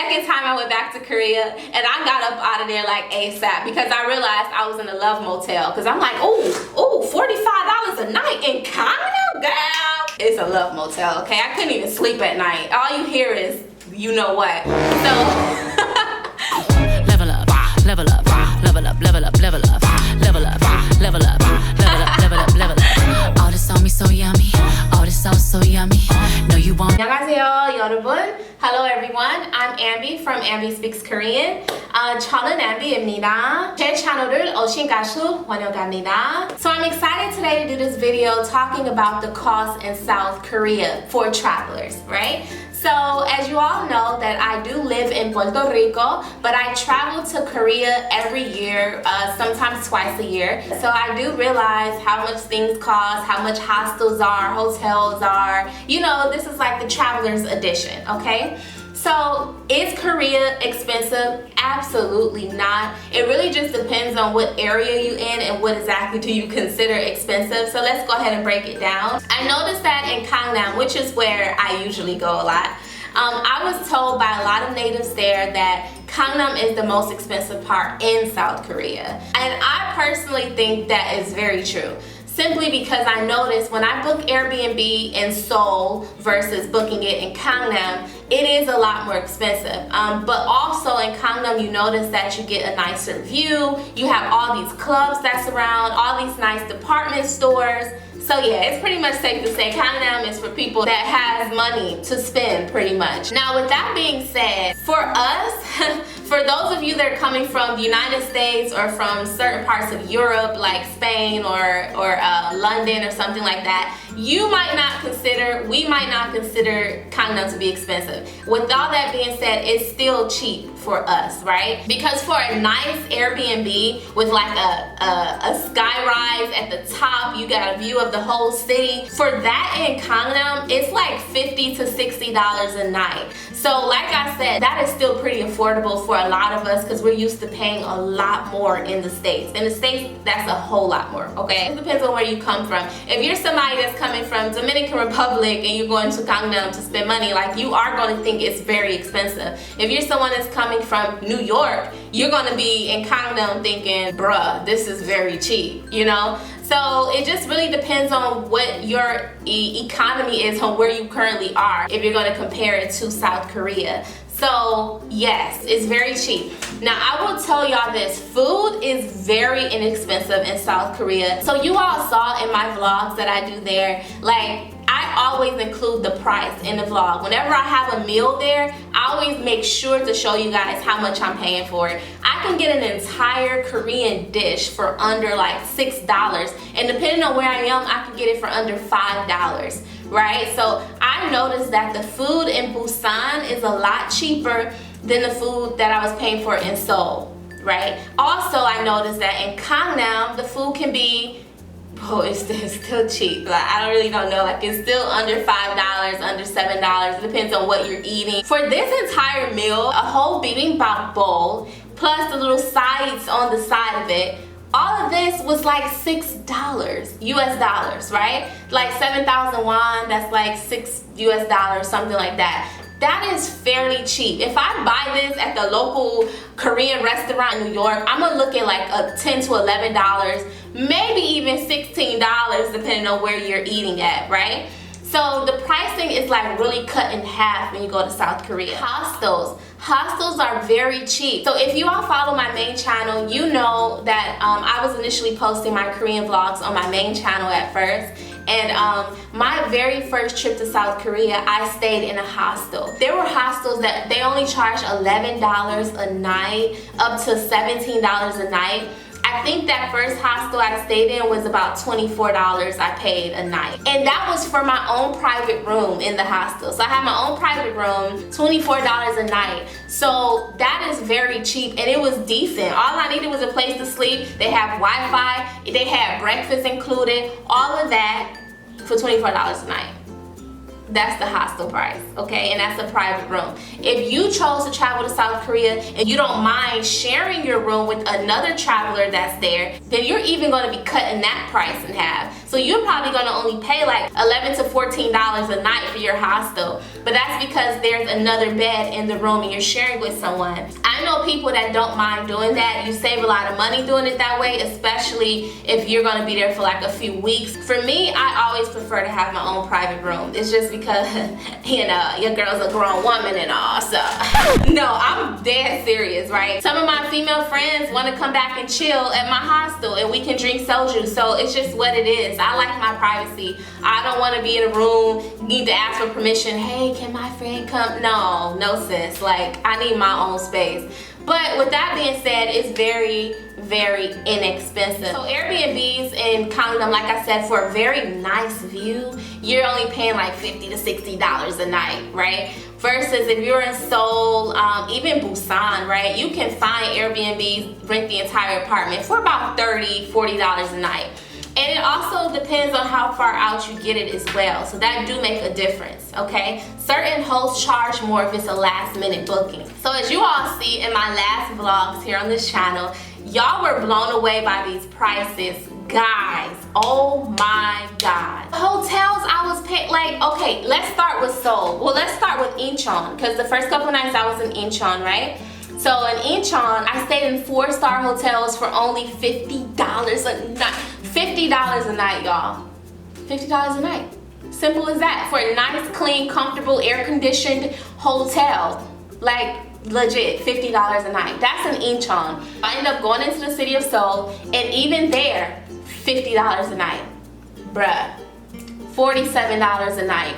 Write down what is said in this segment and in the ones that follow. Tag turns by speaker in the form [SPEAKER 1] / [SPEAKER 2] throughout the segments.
[SPEAKER 1] second time I went back to Korea, and I got up out of there like ASAP because I realized I was in a love motel. Because I'm like, oh, $45 a night in Gangnam, girl. It's a love motel, okay? I couldn't even sleep at night. All you hear is, you know what. So level up, level up, level up, level up, level up, level up, level up, level up, level up, level up. All this on me so yummy. All this sauce so yummy. No, you won't. 안녕하세요, 여러분. Hello everyone. I'm Ambie from Ambie Speaks Korean. 저는 Ambie입니다. 제 채널을 오신 가수 환영합니다. So I'm excited today to do this video talking about the cost in South Korea for travelers, right? So as you all know that I do live in Puerto Rico, but I travel to Korea every year, sometimes twice a year. So I do realize how much things cost, how much hostels are, hotels are. You know, this is like the traveler's edition, okay? So, is Korea expensive? Absolutely not. It really just depends on what area you're in and what exactly do you consider expensive. So let's go ahead and break it down. I noticed that in Gangnam, which is where I usually go a lot, I was told by a lot of natives there that Gangnam is the most expensive part in South Korea. And I personally think that is very true. Simply because I noticed when I book Airbnb in Seoul versus booking it in Gangnam, it is a lot more expensive. But also in Gangnam, you notice that you get a nicer view. You have all these clubs that's around, all these nice department stores. So yeah, it's pretty much safe to say Gangnam is for people that has money to spend pretty much. Now with that being said, for us, for those of you that are coming from the United States or from certain parts of Europe like Spain or London or something like that, you might not consider, we might not consider Gangnam to be expensive. With all that being said, it's still cheap for us, right? Because for a nice Airbnb with like a sky rise at the top, you got a view of the whole city. For that in Gangnam, it's like $50 to $60 a night. So like I said, that is still pretty affordable for a lot of us because we're used to paying a lot more in the States. In the States, that's a whole lot more, okay? It depends on where you come from. If you're somebody that's coming from Dominican Republic and you're going to Gangnam to spend money, like you are going to think it's very expensive. If you're someone that's coming from New York, you're going to be in Gangnam thinking, bruh, this is very cheap, you know? So it just really depends on what your economy is, on where you currently are, if you're going to compare it to South Korea. So yes, it's very cheap. Now I will tell y'all this, food is very inexpensive in South Korea. So you all saw in my vlogs that I do there, like I always include the price in the vlog. Whenever I have a meal there, I always make sure to show you guys how much I'm paying for it. I can get an entire Korean dish for under like $6, and depending on where I am, I can get it for under $5, right? So I noticed that the food in Busan is a lot cheaper than the food that I was paying for in Seoul, right? Also, I noticed that in Gangnam, the food can be, it's still cheap. Like, I really don't know. Like, it's still under $5, under $7. It depends on what you're eating. For this entire meal, a whole bibimbap bowl, plus the little sides on the side of it, all of this was like $6 US dollars, right? Like 7,000 won, that's like $6 US, something like that. That is fairly cheap. If I buy this at the local Korean restaurant in New York, I'm gonna look at like a $10 to $11, maybe even $16 depending on where you're eating at, right? So the pricing is like really cut in half when you go to South Korea. Hostels are very cheap. So if you all follow my main channel, you know that I was initially posting my Korean vlogs on my main channel at first. And my very first trip to South Korea, I stayed in a hostel. There were hostels that they only charge $11 a night, up to $17 a night. I think that first hostel I stayed in was about $24 I paid a night. And that was for my own private room in the hostel. So I had my own private room, $24 a night. So that is very cheap, and it was decent. All I needed was a place to sleep. They have Wi-Fi, they had breakfast included, all of that for $24 a night. That's the hostel price, okay? And that's a private room. If you chose to travel to South Korea and you don't mind sharing your room with another traveler that's there, then you're even going to be cutting that price in half.
[SPEAKER 2] So you're probably gonna only pay like $11 to $14 a night for your hostel. But that's because there's another bed in the room and you're sharing with someone. I know people that don't mind doing that. You save a lot of money doing it that way, especially if you're gonna be there for like a few weeks. For me, I always prefer to have my own private room. It's just because, you know, your girl's a grown woman and all, so. No, I'm dead serious, right? Some of my female friends wanna come back and chill at my hostel and we can drink soju, so it's just what it is. I like my privacy. I don't wanna be in a room, need to ask for permission. Hey, can my friend come? No, no sis, like I need my own space. But with that being said, it's very, very inexpensive. So Airbnbs in Gangnam, like I said, for a very nice view, you're only paying like $50 to $60 a night, right? Versus if you're in Seoul, even Busan, right? You can find Airbnbs, rent the entire apartment for about $30, $40 a night. And it also depends on how far out you get it as well. So that do make a difference, okay? Certain hosts charge more if it's a last minute booking. So as you all see in my last vlogs here on this channel, y'all were blown away by these prices. Guys, oh my God. Hotels I was paying, like, okay, let's start with Seoul. Well, let's start with Incheon, because the first couple nights I was in Incheon, right? So in Incheon, I stayed in 4-star hotels for only $50 a night. $50 a night, y'all. $50 a night. Simple as that. For a nice, clean, comfortable, air-conditioned hotel. Like, legit, $50 a night. That's in Incheon. I ended up going into the city of Seoul, and even there, $50 a night. Bruh. $47 a night.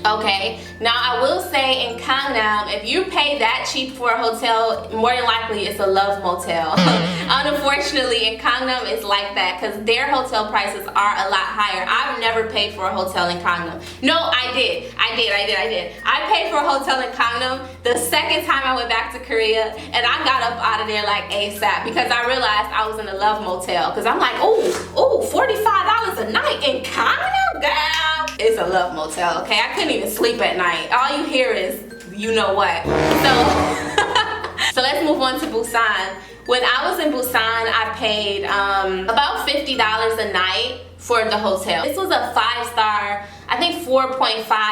[SPEAKER 2] Okay, now I will say in Gangnam, if you pay that cheap for a hotel, more than likely it's a love motel. Unfortunately, in Gangnam it's like that because their hotel prices are a lot higher. I've never paid for a hotel in Gangnam. No, I did. I paid for a hotel in Gangnam the second time I went back to Korea, and I got up out of there like ASAP because I realized I was in a love motel. Because I'm like, oh, $45 a night in Gangnam, girl. It's a love motel, okay? I couldn't even sleep at night. All you hear is, you know what. So let's move on to Busan. When I was in Busan, I paid about $50 a night for the hotel. This was a 5-star, I think 4.5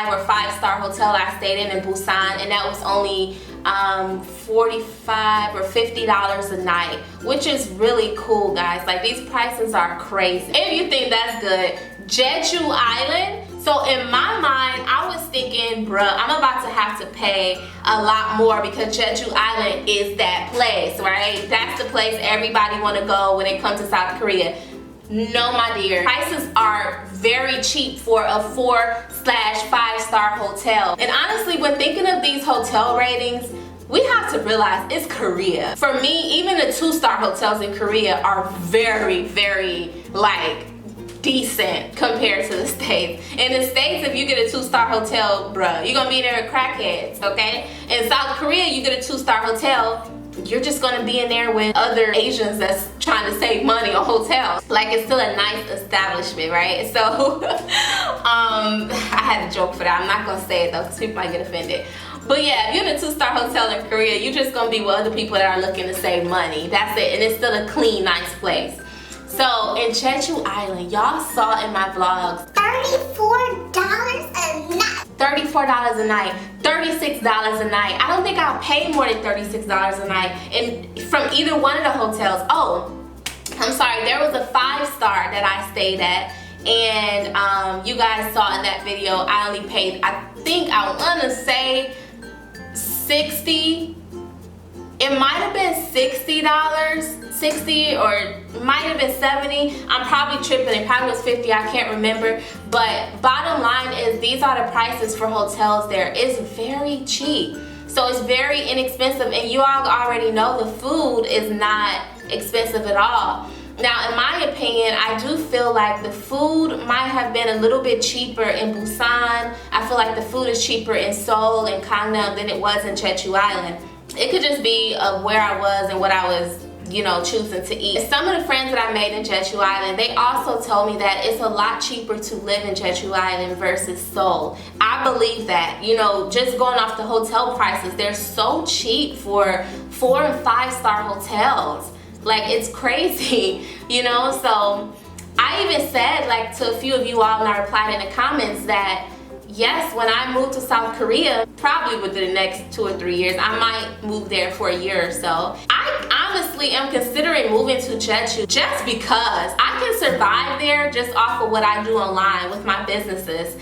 [SPEAKER 2] or 5-star hotel I stayed in Busan, and that was only $45 or $50 a night, which is really cool, guys. Like, these prices are crazy. If you think that's good, Jeju Island. So in my mind, I was thinking, bruh, I'm about to have to pay a lot more because Jeju Island is that place, right? That's the place everybody want to go when it comes to South Korea. No, my dear. Prices are very cheap for a 4/5-star hotel. And honestly, when thinking of these hotel ratings, we have to realize it's Korea. For me, even the 2-star hotels in Korea are very, very, like, decent compared to the States. In the States, if you get a 2-star hotel, bruh, you're gonna be there with crackheads, okay? In South Korea, you get a 2-star hotel, you're just gonna be in there with other Asians that's trying to save money on hotels. Like, it's still a nice establishment, right? So, I had a joke for that. I'm not gonna say it though, because people might get offended. But yeah, if you're in a 2-star hotel in Korea, you're just gonna be with other people that are looking to save money. That's it, and it's still a clean, nice place. So in Jeju Island, y'all saw in my vlogs, $34 a night. $34 a night, $36 a night. I don't think I'll pay more than $36 a night and from either one of the hotels. Oh, I'm sorry, there was a 5-star that I stayed at, and you guys saw in that video, I only paid, I think I wanna say $60. It might have been $60, 60, or it might have been 70. I'm probably tripping. It probably was 50. I can't remember. But bottom line is, these are the prices for hotels there. It's very cheap. So it's very inexpensive. And you all already know the food is not expensive at all. Now, in my opinion, I do feel like the food might have been a little bit cheaper in Busan. I feel like the food is cheaper in Seoul and Gangnam than it was in Jeju Island. It could just be of where I was and what I was, you know, choosing to eat. Some of the friends that I made in Jeju Island, they also told me that it's a lot cheaper to live in Jeju Island versus Seoul. I believe that, you know, just going off the hotel prices, they're so cheap for 4- and 5-star hotels. Like, it's crazy, you know. So I even said like to a few of you all, and I replied in the comments that yes, when I move to South Korea, probably within the next 2 or 3 years, I might move there for a year or so. I honestly am considering moving to Jeju just because I can survive there just off of what I do online with my businesses.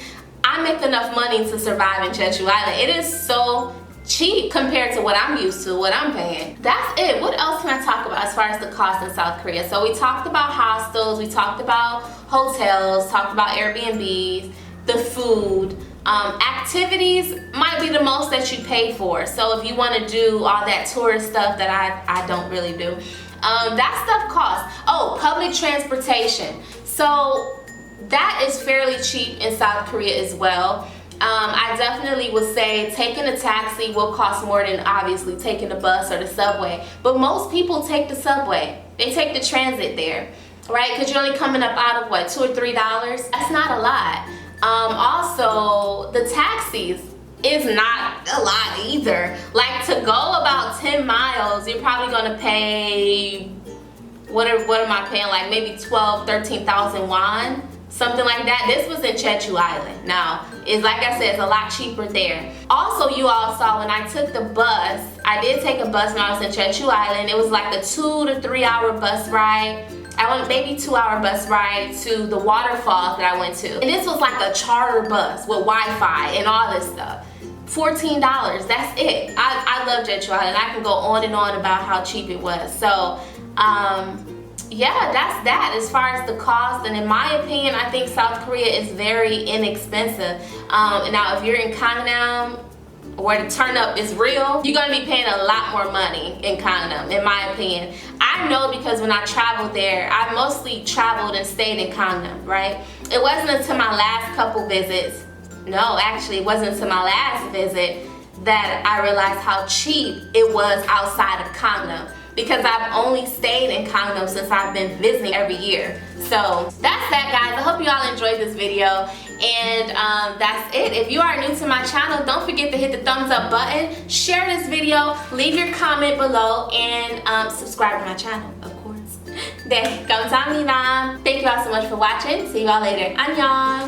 [SPEAKER 2] I make enough money to survive in Jeju Island. It is so cheap compared to what I'm used to, what I'm paying. That's it. What else can I talk about as far as the cost in South Korea? So we talked about hostels, we talked about hotels, talked about Airbnbs, the food. Activities might be the most that you pay for. So if you want to do all that tourist stuff that I don't really do, that stuff costs. Oh, public transportation. So that is fairly cheap in South Korea as well. I definitely would say taking a taxi will cost more than obviously taking a bus or the subway. But most people take the subway. They take the transit there, right? Because you're only coming up out of what, $2 or $3? That's not a lot. Also, the taxis is not a lot either. Like to go about 10 miles, you're probably gonna pay, what am I paying? Like maybe 13,000 won, something like that. This was in Jeju Island. Now, it's like I said, it's a lot cheaper there. Also, you all saw when I took the bus, I did take a bus when I was in Jeju Island. It was like a 2 to 3 hour bus ride. I went maybe 2 hour bus ride to the waterfalls that I went to. And this was like a charter bus with Wi-Fi and all this stuff. $14, that's it. I love Jeju Island. I can go on and on about how cheap it was. So, yeah, that's that as far as the cost. And in my opinion, I think South Korea is very inexpensive. Now, if you're in Gangnam, where the turn up is real, you're gonna be paying a lot more money in Gangnam, in my opinion. I know because when I traveled there, I mostly traveled and stayed in Gangnam, right? It wasn't until my last couple visits, no, actually it wasn't until my last visit that I realized how cheap it was outside of Gangnam, because I've only stayed in Gangnam since I've been visiting every year. So that's that, guys. I hope you all enjoyed this video. And that's it. If you are new to my channel, don't forget to hit the thumbs up button, share this video, leave your comment below, and subscribe to my channel, of course. 네, 감사합니다. Thank you all so much for watching. See you all later. 안녕.